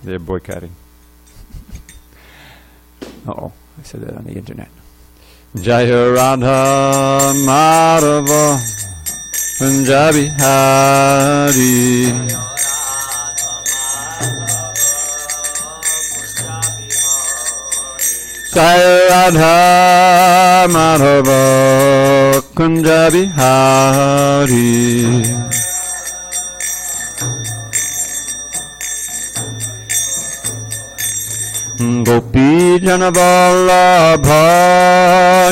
They're boycotting. Uh-oh, I said that on the internet. Jaya Radha Madhava Punjabi Hari. Jaya Radha Madhava Punjabi Hari. Gopi Jana Vallabha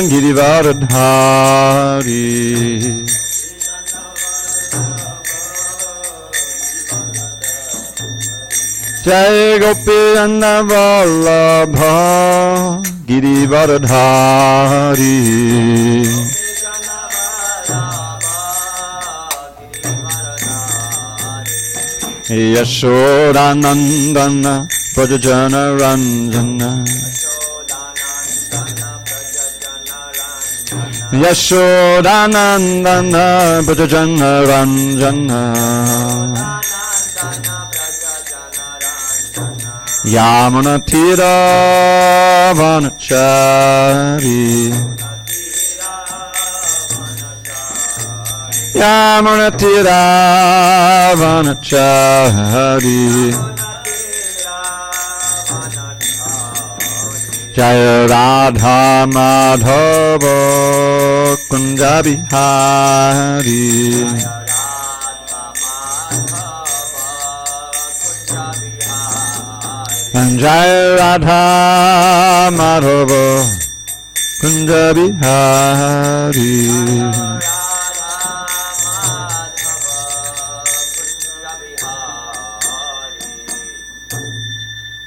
Girivaradhari. Jai Gopi Jana Vallabha Girivaradhari. Yashodanandana Prajajana Ranjana. Yashodanandana Prajajana Ranjana. Yamuna Tira Vanachari. Yamuna Tira Vanachari. Jaya Radha Madhava Kunjabi Hari. Jaya Radha Madhava Kunjabi Hari.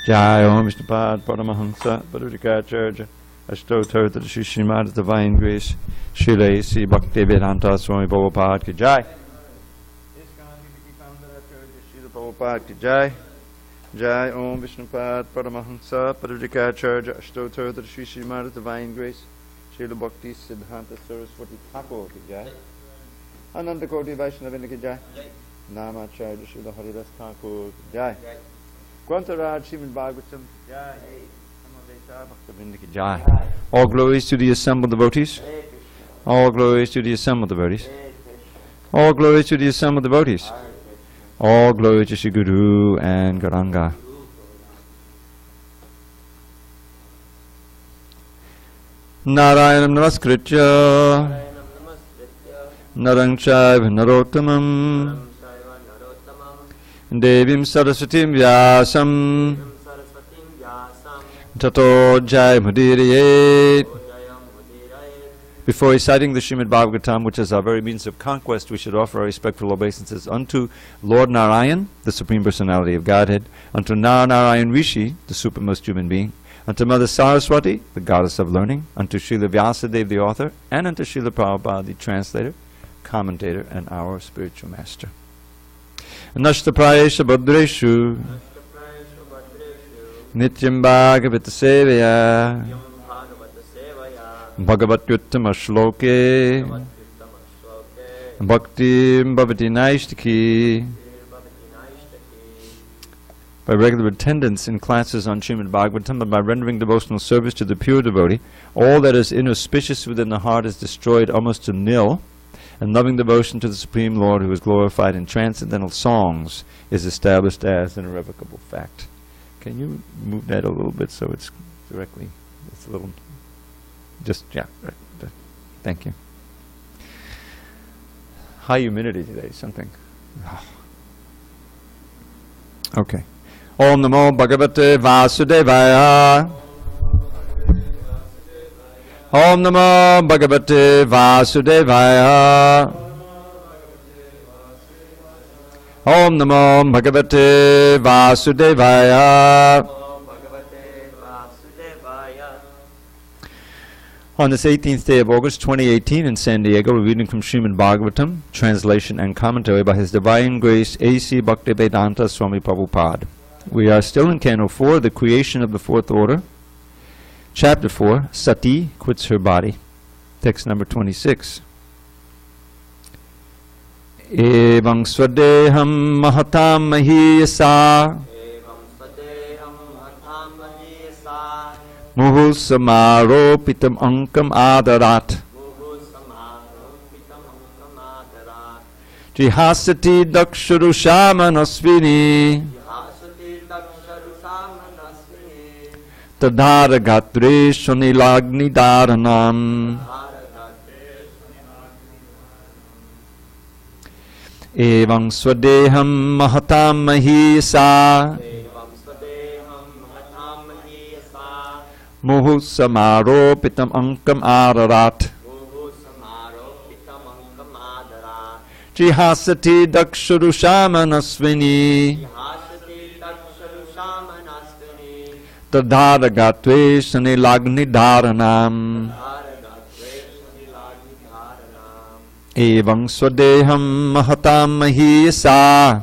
Jai Om Vishnupad Paramahamsa Padurikacharya Ashtotar to the Srimad Divine Grace Srila A.C. Bhakti Vedanta Swami Prabhupada Ki Jai. ISKCON Ki Founder Acharya Srila Prabhupada Ki Jai. Jai Om Vishnupad Paramahamsa Padurikacharya Ashtotar to the Srimad Divine Grace Srila Bhakti Siddhanta Saraswati Thakur Ki Jai. Ananda Koti Vaishnavinda Ki Jai. Namacharya Srila Haridas Thakur Ki Jai. Grantaraj srimadbhagavatam Jai. Jai. All glories to the assembled devotees. All glories to the assembled devotees. All glories to the assembled devotees. All glories to Shri Guru and Gauranga. Narayanam namaskritya Narang chaiva narottamam Devim Saraswatim Vyasam Tato Jai Mudirayet. Before reciting the Srimad Bhagavatam, which is our very means of conquest, we should offer our respectful obeisances unto Lord Narayan, the Supreme Personality of Godhead, unto Narayan Rishi, the supremest human being, unto Mother Saraswati, the Goddess of Learning, unto Srila Vyasadeva, the author, and unto Srila Prabhupada, the translator, commentator, and our spiritual master. Nashtaprayesha Bhadreshu Nityam Bhagavata Sevaya Bhagavatyuttama Shloke Bhakti Bhavati Naishtaki. By regular attendance in classes on Srimad Bhagavatam and by rendering devotional service to the pure devotee, all that is inauspicious within the heart is destroyed almost to nil, and loving devotion to the Supreme Lord, who is glorified in transcendental songs, is established as an irrevocable fact. Can you move that a little bit so it's directly, it's a little, just, yeah, right, thank you. High humidity today, something. Okay. Om Namo Bhagavate Vasudevaya. Om Namo Bhagavate Vasudevaya. Om Namo Bhagavate Vasudevaya. On this 18th day of August 2018 in SanDiego, we're reading from Srimad Bhagavatam, translation and commentary by His Divine Grace A.C. Bhaktivedanta Swami Prabhupada. We are still in Canto 4, the creation of the fourth order. Chapter 4, Sati quits her body. Text number 26. Evang swadeham mahatam mahiyasa Muhu samaropitam ankam adarat. Jihasati dakshurushamanasvini. Tadhara gatre shunilagni dharanam. Evam swadeham mahatam mahisa. Muhu samaropitam ankam ararat. Jihasati dakshurushamanasvini. Tadhara gatve sanilagni dharanam. Evam swadeham mahatam mahisa.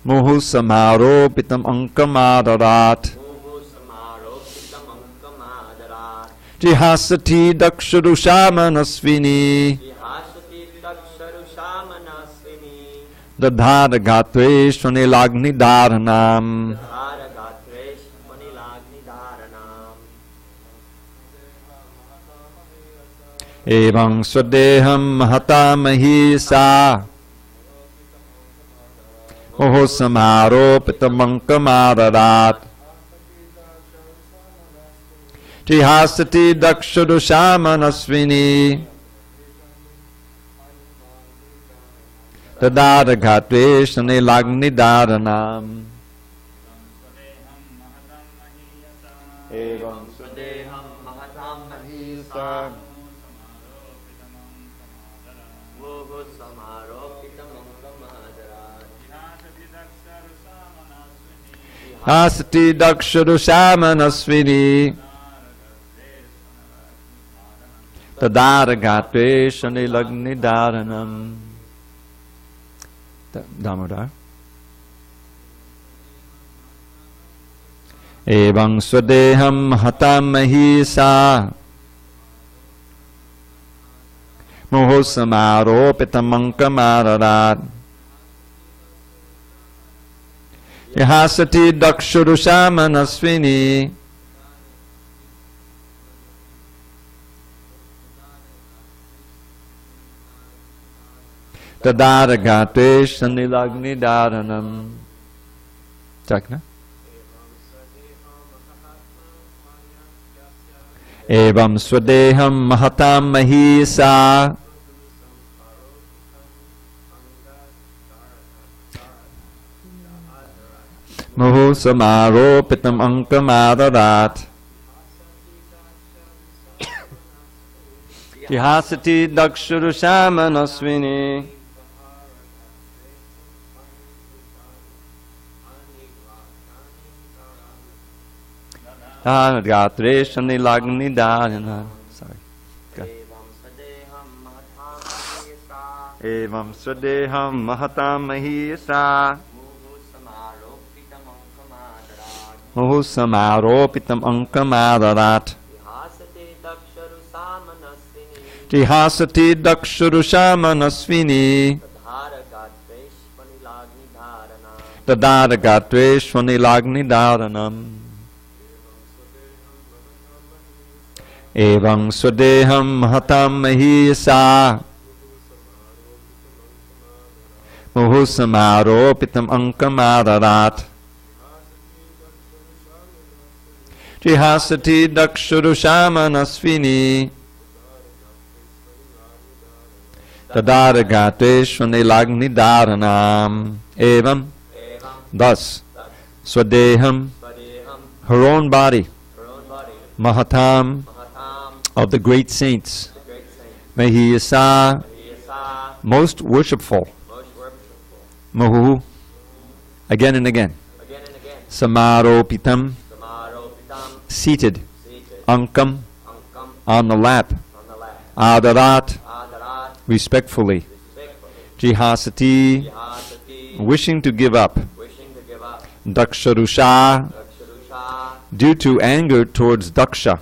Muhu samaropitam ankam adarat. Jihasati dakshurushamanasvini. Dadhara gatve swanilagni dharanam. Evam swadeham mahatam mahisa. Muhu samaropitam ankam adarat. Jihasati dakshurushamanasvini. Tadhara gatve sanilagni dharanam. Evam swadeham mahatam mahisa. Jihasati dakshurushamanasvini. Tadhara gatve sanilagni dharanam. Damodar. Evam swadeham mahatam mahisa. Muhu samaropitam ankam adarat. Jihasati dakshurushamanasvini. Tadhara gatve sanilagni dharanam. Chakna. Evam swadeham mahatam mahisa. Muhu samaropitam ankam adarat. Jihasati dakshurushamanasvini. Gatre sanilagni dharanam. Sorry. Evam swadeham mahatam mahisa. Muhu samaropitam ankam adarat. Jihasati dakshurushamanasvini. Tadhara gatve swanilagni dharanam. Evam swadeham mahatam mahisa. Muhu samaropitam ankam adarat. Jihasati dakshurushamanasvini. Tadhara gatve swanilagni dharanam. Evam. Thus, swadeham, her own body, mahatam, of the great saints, mahiyasa, most worshipful, mahu, again and again, samaropitam, seated, ankam, on the lap, adarat, respectfully, jihasati, wishing to give up, dakshurusha, due to anger towards daksha,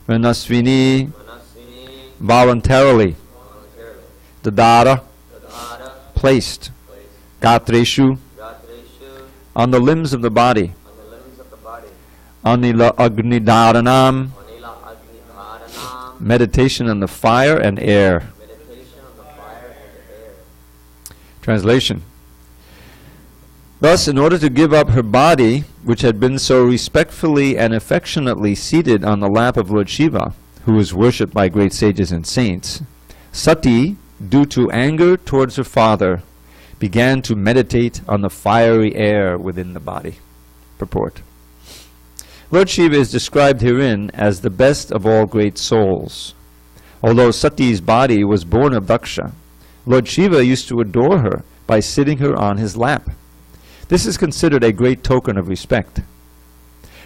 manasvini, voluntarily, dadara, placed, Gatreshu, on the limbs of the body, Anila Agnidaranam, meditation on the fire and air. Translation. Thus, in order to give up her body, which had been so respectfully and affectionately seated on the lap of Lord Shiva, who was worshipped by great sages and saints, Sati, due to anger towards her father, began to meditate on the fiery air within the body. Purport. Lord Shiva is described herein as the best of all great souls. Although Sati's body was born of Daksha, Lord Shiva used to adore her by sitting her on his lap. This is considered a great token of respect.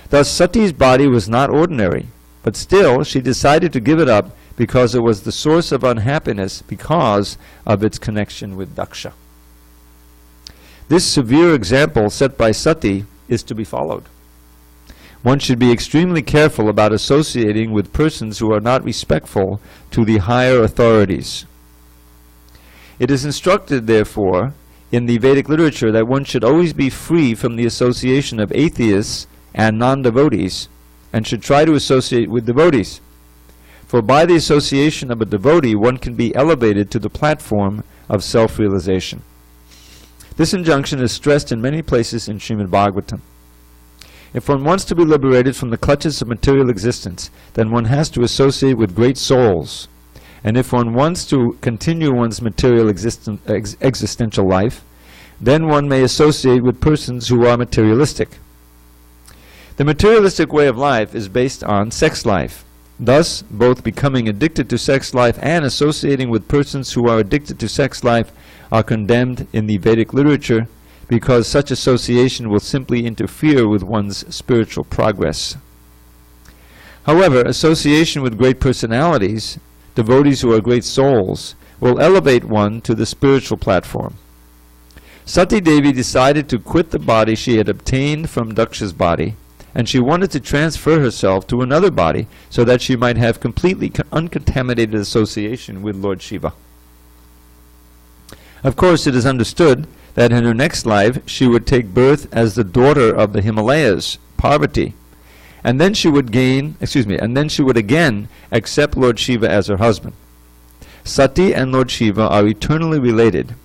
Thus Sati's body was not ordinary, but still she decided to give it up because it was the source of unhappiness because of its connection with Daksha. This severe example set by Sati is to be followed. One should be extremely careful about associating with persons who are not respectful to the higher authorities. It is instructed, therefore, in the Vedic literature that one should always be free from the association of atheists and non-devotees, and should try to associate with devotees. For by the association of a devotee, one can be elevated to the platform of self-realization. This injunction is stressed in many places in Srimad Bhagavatam. If one wants to be liberated from the clutches of material existence, then one has to associate with great souls. And if one wants to continue one's material existential life, then one may associate with persons who are materialistic. The materialistic way of life is based on sex life. Thus, both becoming addicted to sex life and associating with persons who are addicted to sex life are condemned in the Vedic literature, because such association will simply interfere with one's spiritual progress. However, association with great personalities, devotees who are great souls, will elevate one to the spiritual platform. Sati Devi decided to quit the body she had obtained from Daksha's body, and she wanted to transfer herself to another body so that she might have completely uncontaminated association with Lord Shiva. Of course, it is understood that in her next life she would take birth as the daughter of the Himalayas, Parvati, and then she would again accept Lord Shiva as her husband. Sati and Lord Shiva are eternally related.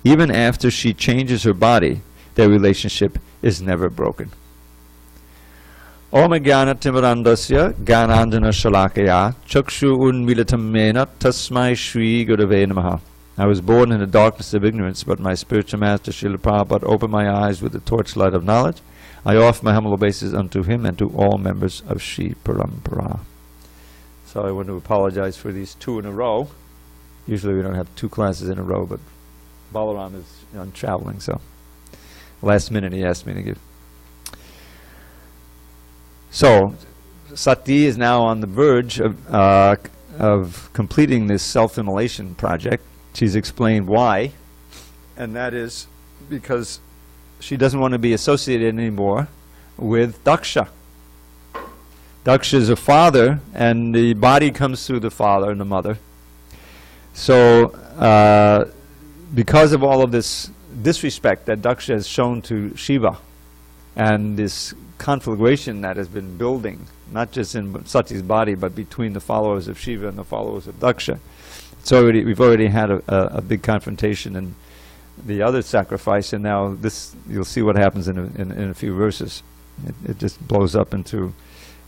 Even after she changes her body, their relationship is never broken. Om Jnana Timirandasya Jnanandjana Shalakaya Chakshu Unmilitam Mena Tasmai Shri Gurave Namaha. I was born in the darkness of ignorance, but my spiritual master Srila Prabhupada opened my eyes with the torchlight of knowledge. I offer my humble obeisance unto him and to all members of Shri Parampara. So I want to apologize for these two in a row. Usually we don't have two classes in a row, but Balaram is traveling, so last minute he asked me to give. So Sati is now on the verge of completing this self-immolation project. She's explained why, and that is because she doesn't want to be associated anymore with Daksha. Daksha is a father, and the body comes through the father and the mother. So because of all of this disrespect that Daksha has shown to Shiva, and this conflagration that has been building, not just in Sati's body, but between the followers of Shiva and the followers of Daksha, we've already had a big confrontation in the other sacrifice, and now this, you'll see what happens in a few verses. It just blows up into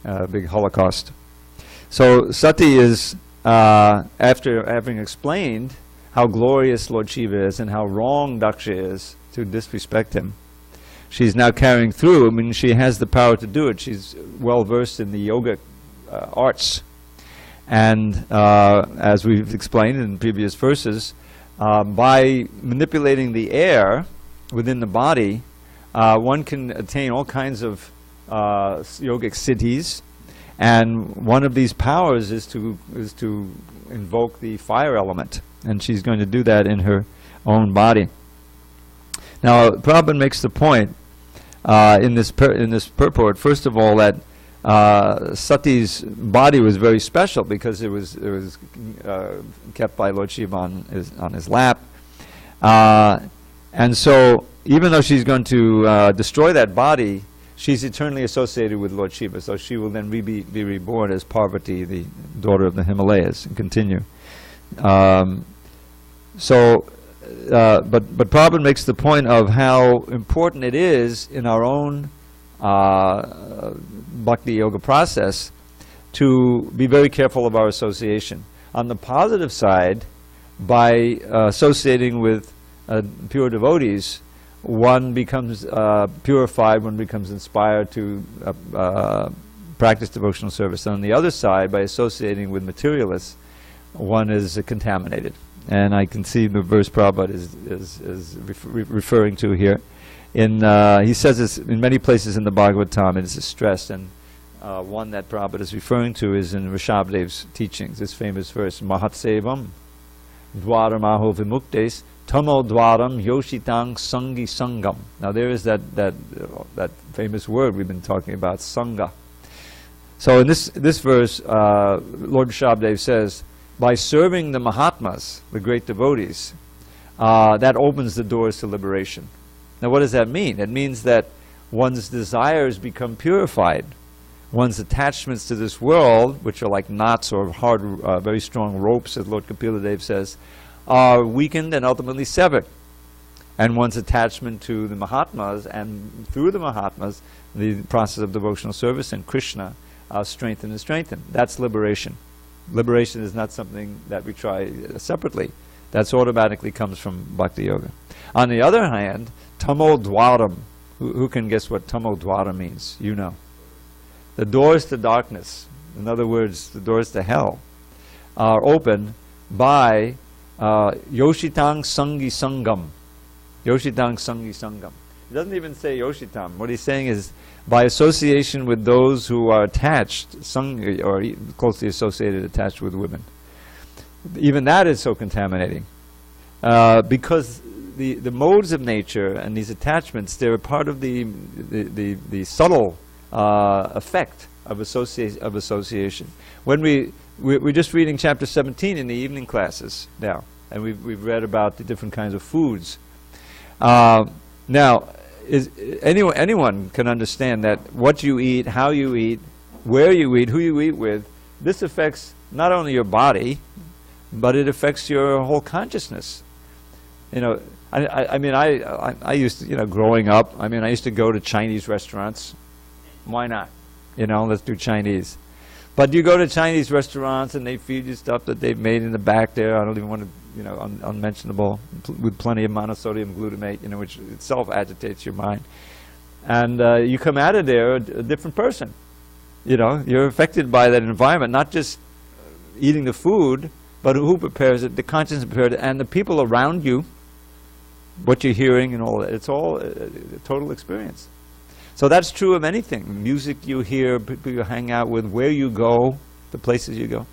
a big holocaust. So Sati is, after having explained how glorious Lord Shiva is and how wrong Daksha is to disrespect him, she's now carrying through. I mean, she has the power to do it. She's well versed in the yoga arts. And as we've explained in previous verses, by manipulating the air within the body, one can attain all kinds of yogic siddhis, and one of these powers is to invoke the fire element, and she's going to do that in her own body. Now, Prabhupada makes the point in this purport, first of all, that Sati's body was very special because it was kept by Lord Shiva on his lap, And so, even though she's going to destroy that body, she's eternally associated with Lord Shiva. So she will then be reborn as Parvati, the daughter of the Himalayas, and continue. But Prabhupada makes the point of how important it is in our own bhakti yoga process to be very careful of our association. On the positive side, by associating with pure devotees, one becomes purified, one becomes inspired to practice devotional service. And on the other side, by associating with materialists, one is contaminated. And I can see the verse Prabhupada is referring to here. He says this in many places in the Bhagavatam, it is stressed, and one that Prabhupada is referring to is in Rishabhadev's teachings, this famous verse, Mahatsevam Dwaram aho vimuktes Tamo dwaram yoshitang sangi sangam. Now there is that famous word we've been talking about, sangha. So in this verse, Lord Rishabhadev says, by serving the Mahatmas, the great devotees, that opens the doors to liberation. Now what does that mean? It means that one's desires become purified. One's attachments to this world, which are like knots or hard, very strong ropes, as Lord Kapiladev says, are weakened and ultimately severed. And one's attachment to the Mahatmas, and through the Mahatmas, the process of devotional service and Krishna, strengthened and strengthened. That's liberation. Liberation is not something that we try separately. That's automatically comes from Bhakti Yoga. On the other hand, Tamo Dwaram. Who can guess what Tamo Dwaram means? You know. The doors to darkness, in other words, the doors to hell, are open by Yoshitang Sangi Sangam. Yoshitang Sangi Sangam. He doesn't even say Yoshitam. What he's saying is by association with those who are attached, Sangi, or closely associated, attached with women. Even that is so contaminating. Because the modes of nature and these attachments, they're a part of the subtle effect of association. When we're just reading chapter 17 in the evening classes now, and we've read about the different kinds of foods. Now, anyone can understand that what you eat, how you eat, where you eat, who you eat with, this affects not only your body, but it affects your whole consciousness. You know, I mean, I used to, you know, growing up, I mean, I used to go to Chinese restaurants. Why not? You know, let's do Chinese. But you go to Chinese restaurants and they feed you stuff that they've made in the back there. I don't even want to, you know, unmentionable, with plenty of monosodium glutamate, you know, which itself agitates your mind. And you come out of there a different person. You know, you're affected by that environment, not just eating the food, but who prepares it, the conscience prepared it, and the people around you, what you're hearing and all that. It's all a total experience. So that's true of anything. Music you hear, people you hang out with, where you go, the places you go.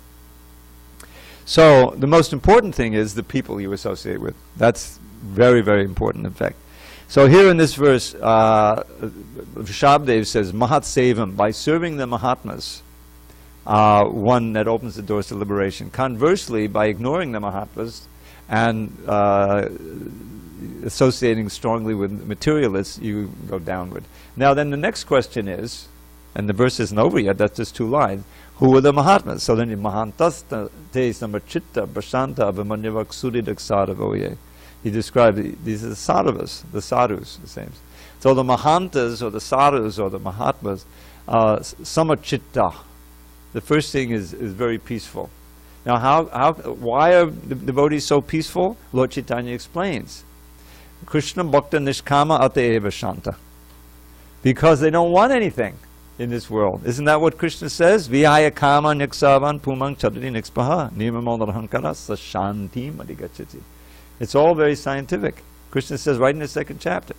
So the most important thing is the people you associate with. That's very, very important, in fact. So here in this verse, Rishabhadev says, Mahat Sevam, by serving the Mahatmas, one that opens the doors to liberation. Conversely, by ignoring the Mahatmas and associating strongly with materialists, you go downward. Now then the next question is, and the verse isn't over yet, that's just 2 lines, who are the Mahatmas? So then Mahantasta te samachitta prashanta avamanyavak suridaksadavoye. He described these are the sadhus, the same. So the Mahantas, or the sadhus, or the Mahatmas, samachitta. The first thing is very peaceful. Now why are the devotees so peaceful? Lord Chaitanya explains. Krishna bhakta nishkama ateva shanta. Because they don't want anything in this world. Isn't that what Krishna says? Vihaya kama niksavan pumang chadri nikspaha nimamolarahankara sashanti madigachati. It's all very scientific. Krishna says right in the 2nd chapter.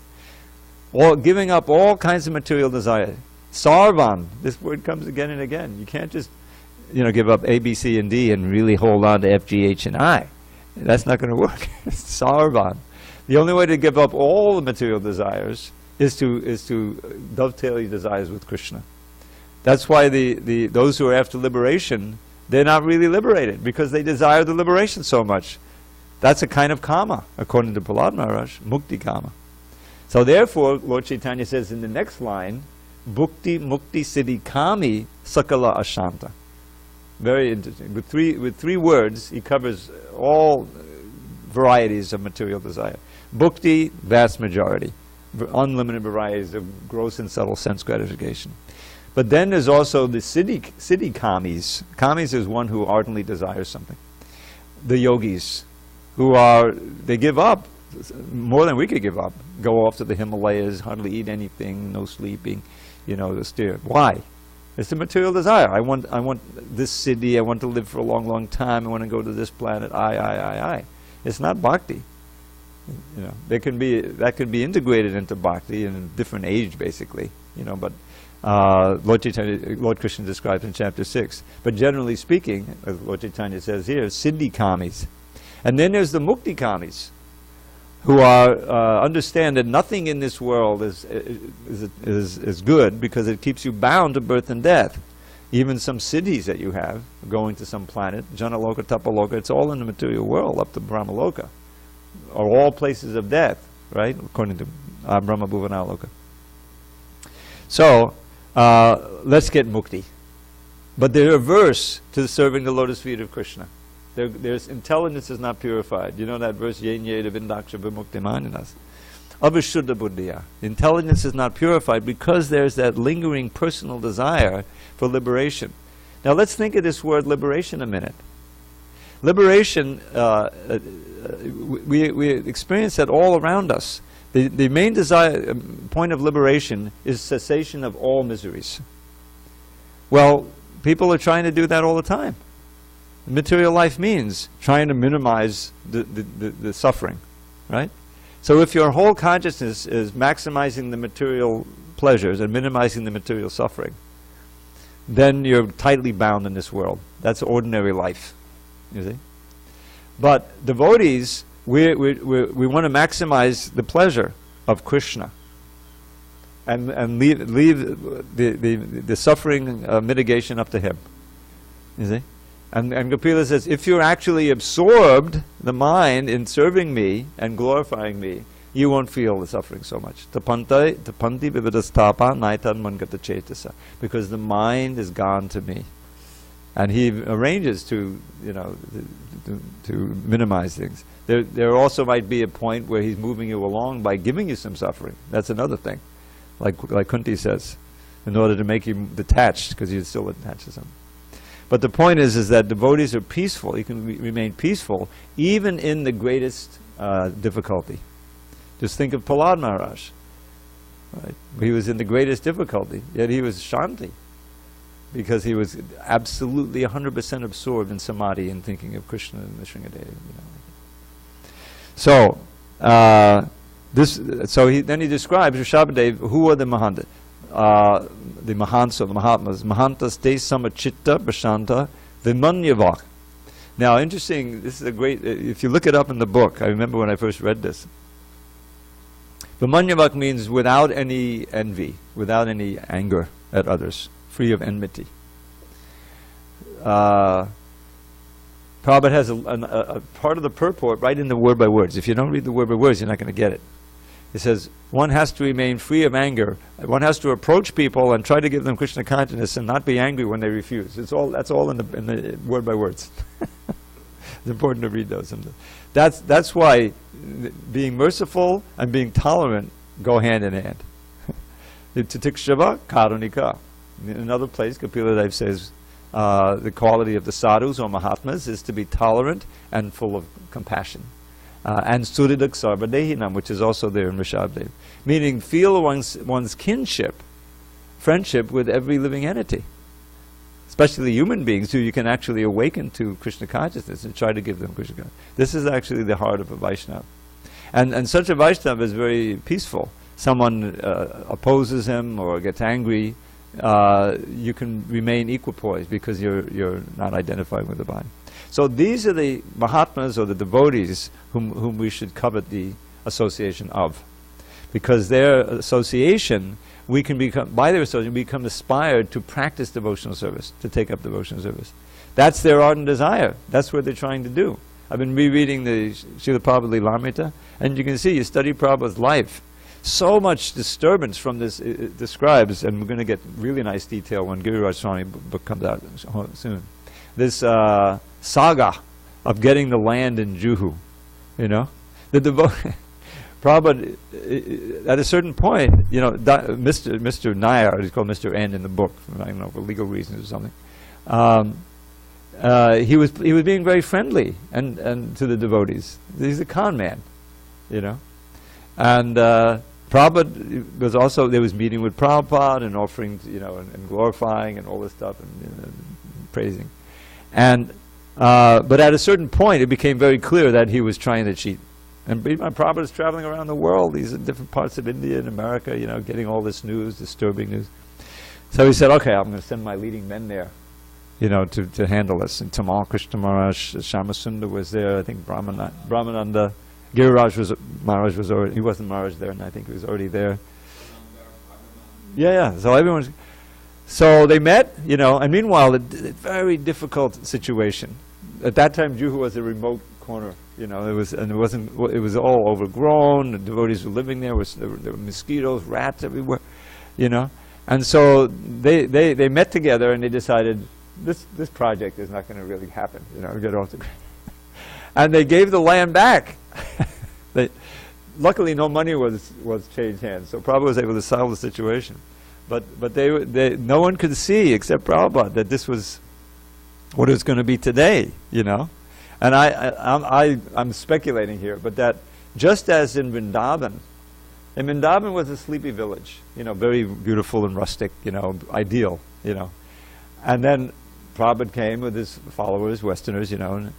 Giving up all kinds of material desire. Sarvan, this word comes again and again. You can't just, you know, give up A, B, C, and D and really hold on to F, G, H, and I. That's not going to work. Sarvan. The only way to give up all the material desires is to dovetail your desires with Krishna. That's why those who are after liberation, they're not really liberated, because they desire the liberation so much. That's a kind of kama, according to Prahlad Maharaj, mukti kama. So therefore, Lord Chaitanya says in the next line, bhukti mukti siddhi kami sakala ashanta. Very interesting. With three words, he covers all varieties of material desire. Bhukti, vast majority. Unlimited varieties of gross and subtle sense gratification. But then there's also the siddhi kamis. Kamis is one who ardently desires something. The yogis, they give up more than we could give up. Go off to the Himalayas, hardly eat anything, no sleeping, Why? It's the material desire. I want this siddhi, I want to live for a long, long time, I want to go to this planet, I. It's not bhakti. That could be integrated into bhakti in a different age, basically. But Lord Krishna describes in chapter 6. But generally speaking, as Lord Chaitanya says here, siddhi kamis. And then there's the mukti kamis, who understand that nothing in this world is good because it keeps you bound to birth and death. Even some siddhis that you have, going to some planet, Janaloka, Tapaloka, it's all in the material world up to Brahmaloka, are all places of death, right? According to Brahma Bhuvanaloka. So, let's get mukti. But they're averse to serving the lotus feet of Krishna. Their intelligence is not purified. You know that verse, Yen Yeda Vindaksha Vimukti Maninas. Avashuddha Buddhiya. Intelligence is not purified because there's that lingering personal desire for liberation. Now let's think of this word liberation a minute. Liberation, we experience that all around us. The main point of liberation is cessation of all miseries. Well, people are trying to do that all the time. Material life means trying to minimize the suffering, right? So if your whole consciousness is maximizing the material pleasures and minimizing the material suffering, then you're tightly bound in this world. That's ordinary life, you see. But devotees, we want to maximize the pleasure of Krishna and leave the suffering mitigation up to him, you see. And Kapila says, if you're actually absorbed, the mind, in serving me and glorifying me, you won't feel the suffering so much. Tapanti vividastapa naitan mangata chetasa. Because the mind is gone to me. And he arranges to minimize things. There also might be a point where he's moving you along by giving you some suffering. That's another thing. Like Kunti says, in order to make you detached, because you're still attached to something. But the point is that devotees are peaceful. You can remain peaceful even in the greatest difficulty. Just think of Prahlad Maharaj. Right? He was in the greatest difficulty, yet he was shanti, because he was absolutely 100% absorbed in samadhi and thinking of Krishna and the Sringadev. So, then he describes Rishabhadev, who are the Mahanta. The Mahants or the Mahatmas. Mahantas te samachitta prashanta vimanyavak. Now, interesting, this is a great, if you look it up in the book, I remember when I first read this. Vimanyavak means without any envy, without any anger at others, free of enmity. Prabhupada has a part of the purport right in the word by words. If you don't read the word by words, you're not going to get it. It says, one has to remain free of anger. One has to approach people and try to give them Krishna consciousness and not be angry when they refuse. That's all in the word by words. It's important to read those. That's why being merciful and being tolerant go hand in hand. Titikshava karunika. In another place, Kapila Dev says, the quality of the sadhus or mahatmas is to be tolerant and full of compassion. And suridak sarvadehinam, which is also there in Rishabhadev, meaning feel one's kinship, friendship with every living entity, especially human beings who you can actually awaken to Krishna consciousness and try to give them Krishna consciousness. This is actually the heart of a Vaishnava. And such a Vaishnava is very peaceful. Someone opposes him or gets angry, you can remain equipoised because you're not identified with the body. So these are the Mahatmas or the devotees whom we should covet the association of. Because their association, by their association, we become inspired to practice devotional service, to take up devotional service. That's their ardent desire. That's what they're trying to do. I've been rereading the Srila Prabhupada Lilamrita, and you can see, you study Prabhupada's life. So much disturbance from this, it describes, and we're going to get really nice detail when Giriraj Swami book comes out soon. This saga of getting the land in Juhu, you know? The Prabhupada, at a certain point, you know, Mr. Nair, he's called Mr. N in the book, I don't know, for legal reasons or something. He was being very friendly and to the devotees. He's a con man, you know. And Prabhupada was also, there was meeting with Prabhupada and offering, you know, and glorifying and all this stuff and praising. And but at a certain point, it became very clear that he was trying to cheat. And Prabhupada is traveling around the world. He's in different parts of India and America, you know, getting all this news, disturbing news. So he said, okay, I'm going to send my leading men there, you know, to handle this. And Tamal Krishna Maharaj, Shamasundar was there, I think Brahmananda, Giriraj Maharaj was already, he wasn't Maharaj there, and I think he was already there. Yeah, so they met, you know, and meanwhile, a very difficult situation. At that time, Juhu was a remote corner. You know, it was all overgrown. The devotees were living there. There were mosquitoes, rats everywhere, you know. And so they met together and they decided this project is not going to really happen. You know, get off the ground. And they gave the land back. Luckily, no money was changed hands, so Prabhupada was able to solve the situation. But no one could see except Prabhupada that this was what it was going to be today. You know. And I'm speculating here, but that just as in Vrindavan was a sleepy village, you know, very beautiful and rustic, you know, ideal, you know. And then Prabhupada came with his followers, Westerners, you know,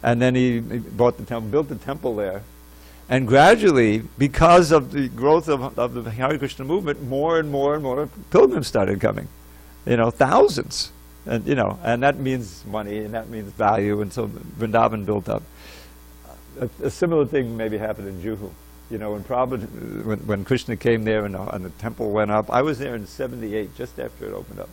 and then he bought the temple, built the temple there. And gradually, because of the growth of the Hare Krishna movement, more and more and more pilgrims started coming, you know, thousands. And you know, and that means money, and that means value, and so Vrindavan built up. A similar thing maybe happened in Juhu. You know, when Krishna came there and the temple went up. I was there in '78, just after it opened up.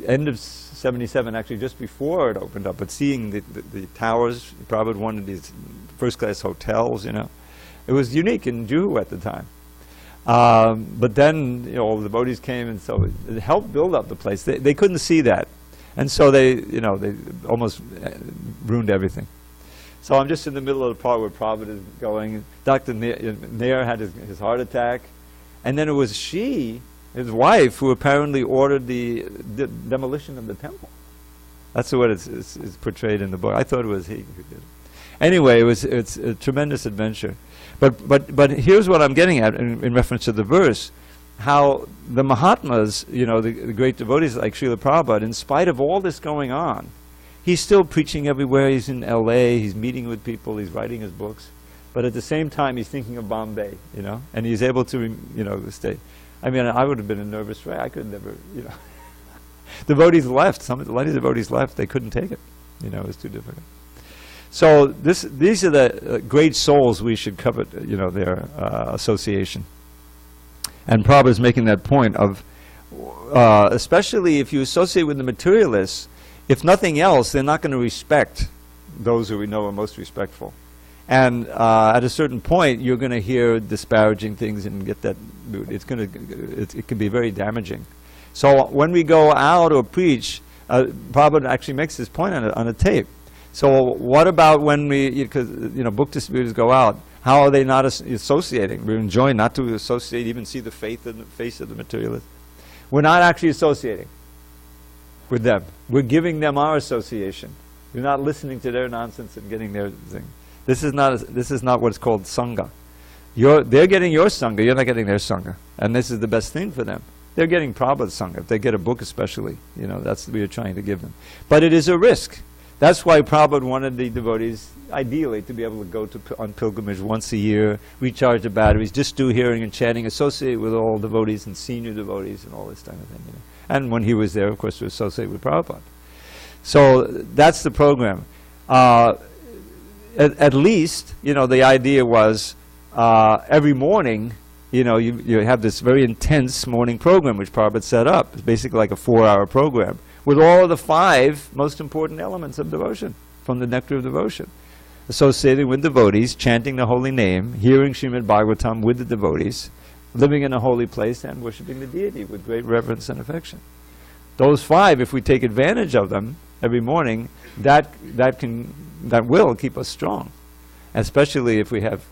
End of '77, actually, just before it opened up. But seeing the towers, Prabhupada wanted these first-class hotels. You know, it was unique in Juhu at the time. But then, you know, all the devotees came, and so it helped build up the place. They couldn't see that, and so they almost ruined everything. So I'm just in the middle of the part where Prabhupada is going. Dr. Nair had his heart attack, and then it was his wife, who apparently ordered the demolition of the temple. That's what it's portrayed in the book. I thought it was he who did it. Anyway, it's a tremendous adventure. But here's what I'm getting at in reference to the verse, how the Mahatmas, you know, the great devotees like Srila Prabhupada, in spite of all this going on, he's still preaching everywhere. He's in L.A., he's meeting with people, he's writing his books. But at the same time, he's thinking of Bombay, you know, and he's able to, you know, stay. I mean, I would have been a nervous wreck. I could never, you know. Devotees left. A lot of devotees left. They couldn't take it. You know, it was too difficult. So these are the great souls we should covet, you know, their association. And Prabhupada is making that point of, especially if you associate with the materialists, if nothing else, they're not going to respect those who we know are most respectful. And at a certain point, you're going to hear disparaging things and get that mood. It can be very damaging. So when we go out or preach, Prabhupada actually makes this point on a tape. So what about when because you know, book distributors go out, how are they not associating? We're enjoying not to associate, even see the faith in the face of the materialist. We're not actually associating with them. We're giving them our association. You're not listening to their nonsense and getting their thing. This is not what's called sangha. They're getting your sangha, you're not getting their sangha. And this is the best thing for them. They're getting Prabhupada's sangha. If they get a book especially, you know, that's what we're trying to give them. But it is a risk. That's why Prabhupada wanted the devotees, ideally, to be able to go on pilgrimage once a year, recharge the batteries, just do hearing and chanting, associate with all devotees and senior devotees and all this kind of thing. You know. And when he was there, of course, to associate with Prabhupada. So that's the program. At least, you know, the idea was every morning, you know, you have this very intense morning program which Prabhupada set up. It's basically like a 4-hour program with all of the 5 most important elements of devotion. from the nectar of devotion. Associating with devotees, chanting the holy name, hearing Srimad Bhagavatam with the devotees, living in a holy place, and worshipping the deity with great reverence and affection. Those 5, if we take advantage of them every morning, that will keep us strong. Especially if we have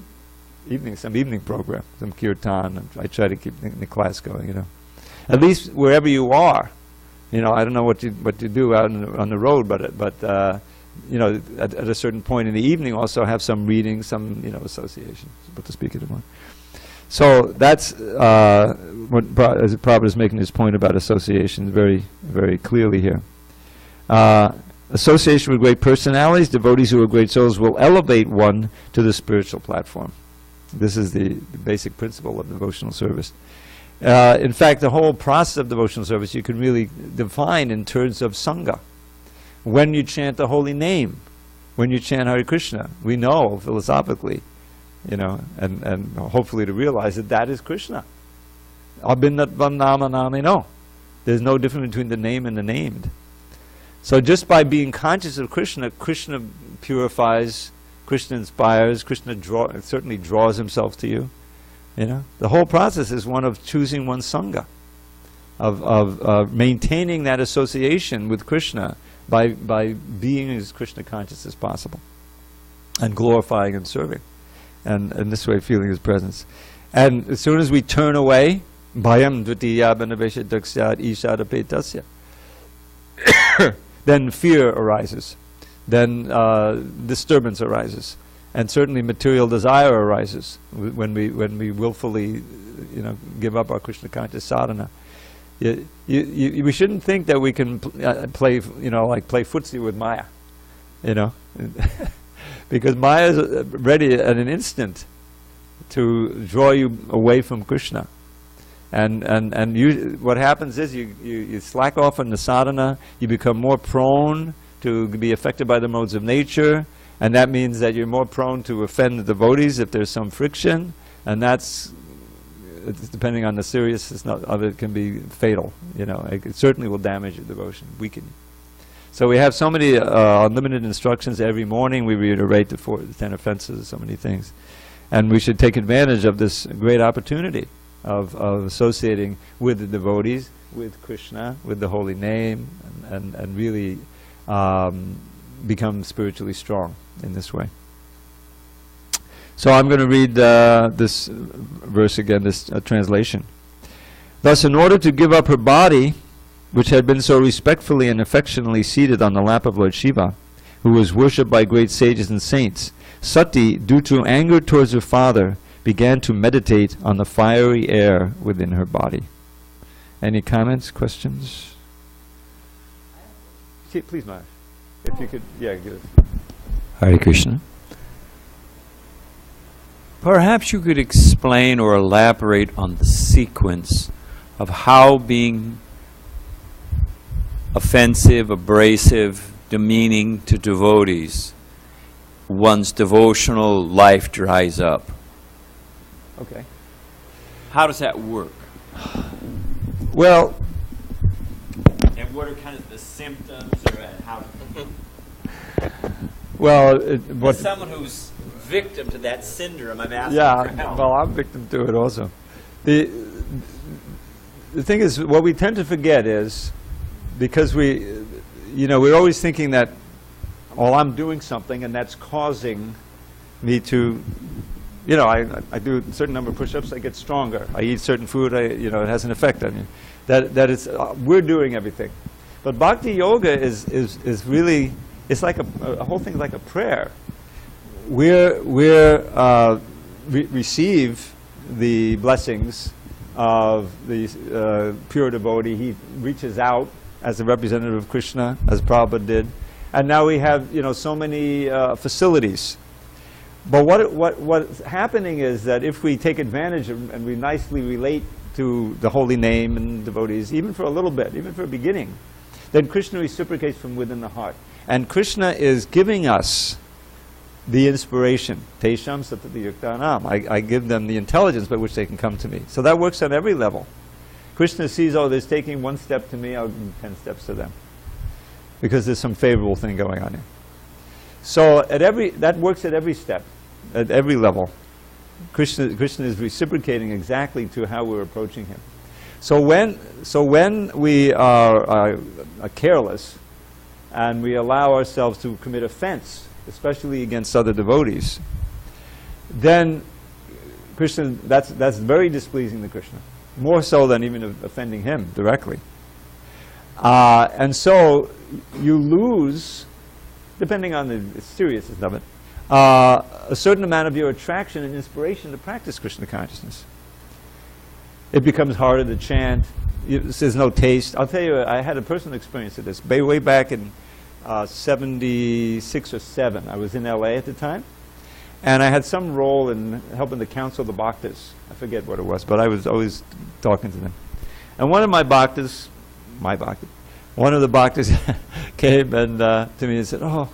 some evening program, some kirtan, and I try to keep the class going, you know. At least wherever you are, you know, I don't know what you do out on the road, but you know, at a certain point in the evening, also have some reading, some, you know, association, but to speak of the one. So that's what Prabhupada is making his point about association very, very clearly here. Association with great personalities, devotees who are great souls, will elevate one to the spiritual platform. This is the basic principle of devotional service. In fact, the whole process of devotional service you can really define in terms of Sangha. When you chant the holy name, when you chant Hare Krishna, we know philosophically, you know, and hopefully to realize that that is Krishna. Abhinatvam nama namino. There's no difference between the name and the named. So just by being conscious of Krishna, Krishna purifies, Krishna inspires, Krishna certainly draws himself to you. You know, the whole process is one of choosing one's Sangha, of maintaining that association with Krishna by being as Krishna conscious as possible, and glorifying and serving, and in this way feeling his presence. And as soon as we turn away, bhayam dvitiya banavesha daksyat ishadapetasya, then fear arises, then disturbance arises, and certainly material desire arises when we willfully, you know, give up our Krishna conscious sadhana. We shouldn't think that we can play, you know, like play footsie with Maya, you know, because Maya is ready at an instant to draw you away from Krishna. And what happens is you slack off on the sadhana, you become more prone to be affected by the modes of nature, and that means that you're more prone to offend the devotees if there's some friction, and that's, depending on the seriousness of it, can be fatal. You know, it certainly will damage your devotion, weaken you. So we have so many unlimited instructions every morning. We reiterate the 10 offenses, so many things, and we should take advantage of this great opportunity of associating with the devotees, with Krishna, with the holy name, and really become spiritually strong in this way. So I'm going to read this verse again, this translation. Thus, in order to give up her body, which had been so respectfully and affectionately seated on the lap of Lord Shiva, who was worshipped by great sages and saints, Sati, due to anger towards her father, began to meditate on the fiery air within her body. Any comments, questions? Please, Maharaj. If you could, yeah, give it. Hare Krishna. Perhaps you could explain or elaborate on the sequence of how being offensive, abrasive, demeaning to devotees, one's devotional life dries up. Okay. How does that work? Well, and what are kind of the symptoms, or how? Well, as someone who's victim to that syndrome, I'm asking for help. Well, I'm victim to it also. The thing is, what we tend to forget is, because we're always thinking that, well, I'm doing something and that's causing me to, you know, I do a certain number of push-ups, I get stronger. I eat certain food, it has an effect on you. That it's, we're doing everything. But Bhakti Yoga is really, it's like a whole thing like a prayer. We receive the blessings of the pure devotee. He reaches out as a representative of Krishna, as Prabhupada did. And now we have, so many facilities. But what's happening is that if we take advantage of, and we nicely relate to the holy name and devotees, even for a little bit, even for a beginning, then Krishna reciprocates from within the heart. And Krishna is giving us the inspiration. Tesham satati yuktanam. I give them the intelligence by which they can come to me. So that works on every level. Krishna sees, oh, they're taking one step to me, I'll give 10 steps to them. Because there's some favorable thing going on here. So that works at every step, at every level. Krishna is reciprocating exactly to how we're approaching him. So when we are careless and we allow ourselves to commit offense, especially against other devotees, then Krishna, that's very displeasing to Krishna, more so than even offending him directly. And so you lose, depending on the seriousness of it, a certain amount of your attraction and inspiration to practice Krishna consciousness. It becomes harder to chant. There's no taste. I'll tell you, I had a personal experience of this. Way back in 76 or 7, I was in LA at the time, and I had some role in helping to counsel the bhaktas. I forget what it was, but I was always talking to them. And one of my bhaktas, one of the bhaktas came and to me and said, "Oh,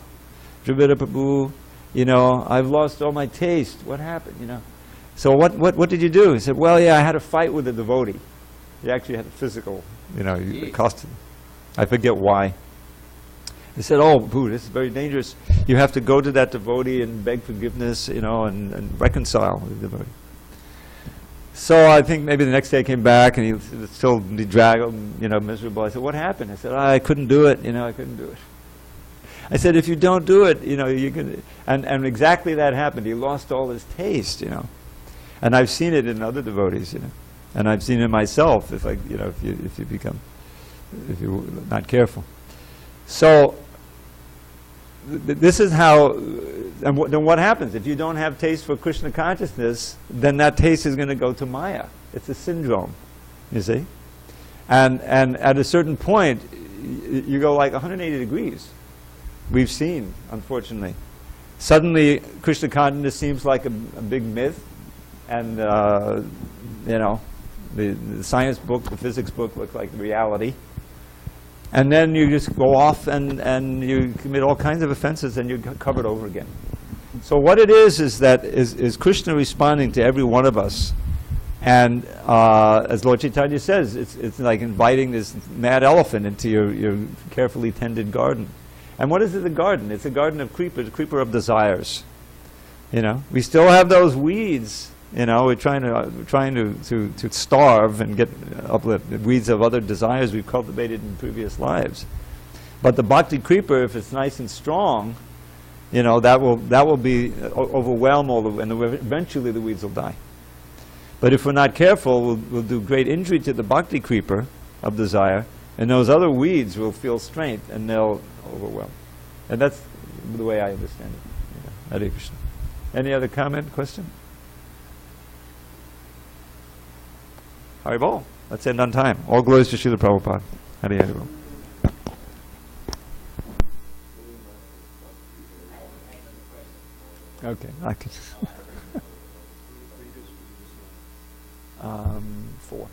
Dravida Prabhu, you know, I've lost all my taste. What happened, you know?" So what did you do? He said, "Well, yeah, I had a fight with a devotee." He actually had a physical, you know, it cost him. I forget why. He said, "Oh, Prabhu, this is very dangerous. You have to go to that devotee and beg forgiveness, you know, and reconcile with the devotee." So I think maybe the next day I came back and he was still bedraggled, you know, miserable. I said, "What happened?" I said, "I couldn't do it, you know, I couldn't do it." I said, "If you don't do it, you know, you can," and exactly that happened. He lost all his taste, you know. And I've seen it in other devotees, you know. And I've seen it myself, if you're not careful. So this is how, and then what happens? If you don't have taste for Krishna consciousness, then that taste is going to go to Maya. It's a syndrome, you see. And at a certain point, you go like 180 degrees. We've seen, unfortunately. Suddenly, Krishna consciousness seems like a big myth, and you know, the science book, the physics book look like reality. And then you just go off and you commit all kinds of offenses and you're covered over again. So what it is that is Krishna responding to every one of us. And as Lord Chaitanya says, it's like inviting this mad elephant into your carefully tended garden. And what is it, the garden? It's a garden of creepers, creeper of desires. You know, we still have those weeds. You know, we're trying to starve and get uplift the weeds of other desires we've cultivated in previous lives. But the bhakti creeper, if it's nice and strong, you know, that will be overwhelm all the, and eventually the weeds will die. But if we're not careful, we'll do great injury to the bhakti creeper of desire, and those other weeds will feel strength and they'll overwhelm. And that's the way I understand it. Yeah. Hare Krishna. Any other comment, question? Haribol. Let's end on time. All glories to Srila Prabhupada. Hare Haribol. Okay, I can. 4.